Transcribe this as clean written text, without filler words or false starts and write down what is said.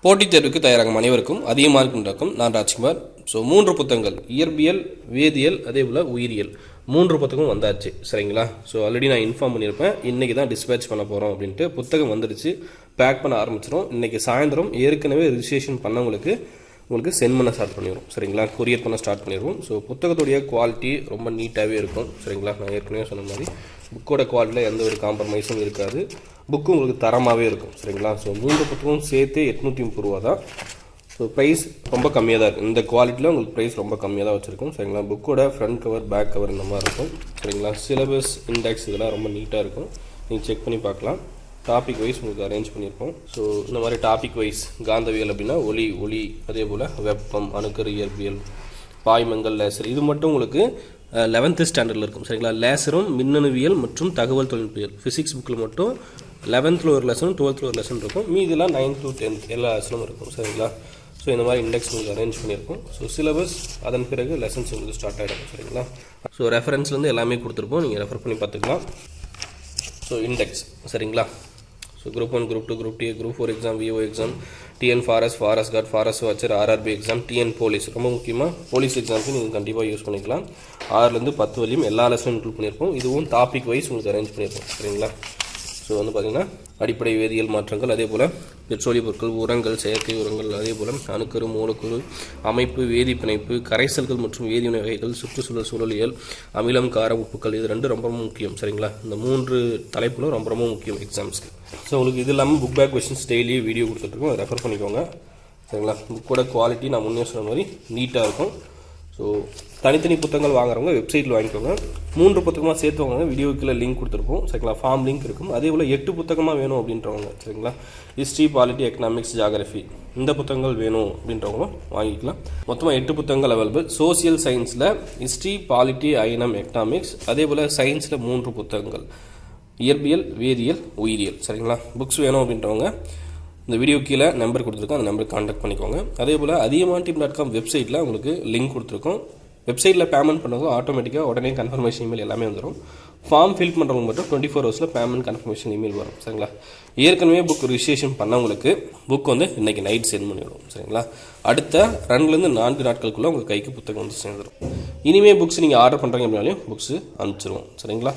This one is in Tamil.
போட்டித் தேர்வுக்கு தயாராகும் அனைவருக்கும் அதிக மார்க் உண்டாக்கும். நான் ராஜ்குமார். ஸோ 3 புத்தகங்கள், இயற்பியல், வேதியியல், அதே போல் உயிரியல் 3 புத்தகம் வந்தாச்சு. சரிங்களா? ஸோ ஆல்ரெடி நான் இன்ஃபார்ம் பண்ணியிருப்பேன், இன்றைக்கி தான் டிஸ்பேச் பண்ண போகிறோம் அப்படின்ட்டு. புத்தகம் வந்துடுச்சு, பேக் பண்ண ஆரம்பிச்சிடும். இன்றைக்கி சாயந்தரம் ஏற்கனவே ரிஜிஸ்ட்ரேஷன் பண்ணவங்களுக்கு சென்ட் பண்ண ஸ்டார்ட் பண்ணிடுவோம். சரிங்களா? கொரியர் பண்ண ஸ்டார்ட் பண்ணிடுவோம். ஸோ புத்தகத்துடைய குவாலிட்டி ரொம்ப நீட்டாகவே இருக்கும். சரிங்களா? நான் ஏற்கனவே சொன்ன மாதிரி புக்கோட குவாலிட்டியில் எந்த ஒரு காம்ப்ரமைஸும் இருக்காது. புக்கு உங்களுக்கு தரமாகவே இருக்கும். சரிங்களா? ஸோ 3 புத்தகம் சேர்த்து 830 ரூபா தான். ஸோ ப்ரைஸ் ரொம்ப கம்மியாக தான் இருக்குது. இந்த குவாலிட்டியில் உங்களுக்கு ப்ரைஸ் ரொம்ப கம்மியாக தான் வச்சுருக்கோம். சரிங்களா? புக்கோட ஃப்ரண்ட் கவர், பேக் கவர் இந்த மாதிரி இருக்கும். சரிங்களா? சிலபஸ், இண்டெக்ஸ் இதெல்லாம் ரொம்ப நீட்டாக இருக்கும். நீங்கள் செக் பண்ணி பார்க்கலாம். டாபிக் வைஸ் உங்களுக்கு அரேஞ்ச் பண்ணியிருக்கோம். ஸோ இந்த மாதிரி டாபிக் வைஸ் காந்தவியல் அப்படின்னா ஒளி, அதே போல் வெப்பம், அணுக்கரு இயற்பியல், பாய்மங்கள், லேசர், இது மட்டும் உங்களுக்கு 11th ஸ்டாண்டர்டில் இருக்கும். சரிங்களா? லேசரும் மின்னணுவியல் மற்றும் தகவல் தொழில்நுட்பியல் ஃபிசிக்ஸ் புக்கில் மட்டும் 11th ஒரு லெசனும் 12th ஒரு லெசன் இருக்கும். மீதெல்லாம் 9th to 10th எல்லா லெசனும் இருக்கும். சரிங்களா? ஸோ இந்த மாதிரி இண்டெக்ஸ் உங்களுக்கு அரேஞ்ச் பண்ணியிருக்கோம். ஸோ சிலபஸ் அதன் பிறகு லெசன்ஸ் உங்களுக்கு ஸ்டார்ட் ஆகிடும். சரிங்களா? ஸோ ரெஃபரன்ஸ்லேருந்து எல்லாமே கொடுத்துருப்போம், நீங்கள் ரெஃபர் பண்ணி பார்த்துக்கலாம். So index. சரிங்களா? So Group 1, Group 2, Group 3, Group 4 exam, VO exam, TN forest, forest guard, forest watcher, RRB exam, TN police, ரொம்ப முக்கியமாக போலீஸ் எக்ஸாமுக்கு நீங்கள் கண்டிப்பாக யூஸ் பண்ணிக்கலாம். 6லேருந்து 10 வரையும் எல்லா லெசனும் இன்க்ளூட் பண்ணியிருப்போம். இதுவும் டாபிக் வைஸ் உங்களுக்கு அரேஞ்ச் பண்ணியிருப்போம். சரிங்களா? ஸோ வந்து பார்த்திங்கன்னா அடிப்படை வேதியியல் மாற்றங்கள், அதே போல் பெட்ரோலிய பொருட்கள், உரங்கள், செயற்கை உரங்கள், அதே போல் அணுக்கரு, மூலக்கூறு அமைப்பு, வேதிப்பிணைப்பு, கரைசல்கள் மற்றும் வேதிவினை வகைகள், சுற்றுச்சூழல் சூழலியல், அமிலம், கார, உப்புக்கள், இது 2 ரொம்ப முக்கியம். சரிங்களா? இந்த 3 தலைப்புகளும் ரொம்ப முக்கியம் எக்ஸாம்ஸ்க்கு. ஸோ உங்களுக்கு இது இல்லாமல் book back questions daily video கொடுத்துட்ருக்கோம், அதை ரெஃபர் பண்ணிக்கோங்க. சரிங்களா? புக்கோட குவாலிட்டி நான் முன்னே சொன்ன மாதிரி நீட்டாக இருக்கும். ஸோ தனித்தனி புத்தகங்கள் வாங்குறவங்க வெப்சைட்டில் வாங்கிக்கோங்க. 3 புத்தகமாக சேர்த்து வாங்க. வீடியோக்குள்ள லிங்க் கொடுத்துருப்போம். சரிங்களா? ஃபார்ம் லிங்க் இருக்கும். அதே போல் 8 புத்தகமாக வேணும் அப்படின்றவங்க, சரிங்களா, ஹிஸ்ட்ரி, பாலிட்டி, எக்கனாமிக்ஸ், ஜியாகிரஃபி இந்த புத்தகங்கள் வேணும் அப்படின்றவங்களும் வாங்கிக்கலாம். மொத்தமாக 8 புத்தகங்கள் அவைலபிள். சோசியல் சயின்ஸில் ஹிஸ்ட்ரி, பாலிட்டி, ஐனம், எக்கனாமிக்ஸ், அதே போல் சயின்ஸில் 3 புத்தகங்கள், இயற்பியல், வேதியியல், உயிரியல். சரிங்களா? புக்ஸ் வேணும் அப்படின்றவங்க இந்த வீடியோ கீழே நம்பர் கொடுத்துருக்கோம், அந்த நம்பருக்கு கான்டாக்ட் பண்ணிக்கோங்க. அதே போல் athiyamanteam.com வெப்சைட்டில் உங்களுக்கு லிங்க் கொடுத்துருக்கோம். வெப்சைட்டில் பேமெண்ட் பண்ணுறதும் ஆட்டோமேட்டிக்காக உடனே கன்ஃபர்மேஷன் இமெயில் எல்லாமே வந்துடும். ஃபார்ம் ஃபில் பண்ணுறவங்க மட்டும் 24 ஹவர்ஸில் பேமெண்ட் கன்ஃபர்மேஷன் இமெயில் வரும். சரிங்களா? ஏற்கனவே புக் ரிஜிஸ்ட்ரேஷன் பண்ணவங்களுக்கு புக் வந்து இன்றைக்கி நைட் சென்ட் பண்ணிவிடும். சரிங்களா? அடுத்த 2லேருந்து 4 நாட்களுக்குள்ளே உங்கள் கைக்கு புத்தகம் வந்து சேர்ந்துடும். இனிமேல் புக்ஸ் நீங்கள் ஆர்டர் பண்ணுறீங்க அப்படின்னாலையும் புக்ஸு அனுப்பிச்சிடுவோம். சரிங்களா?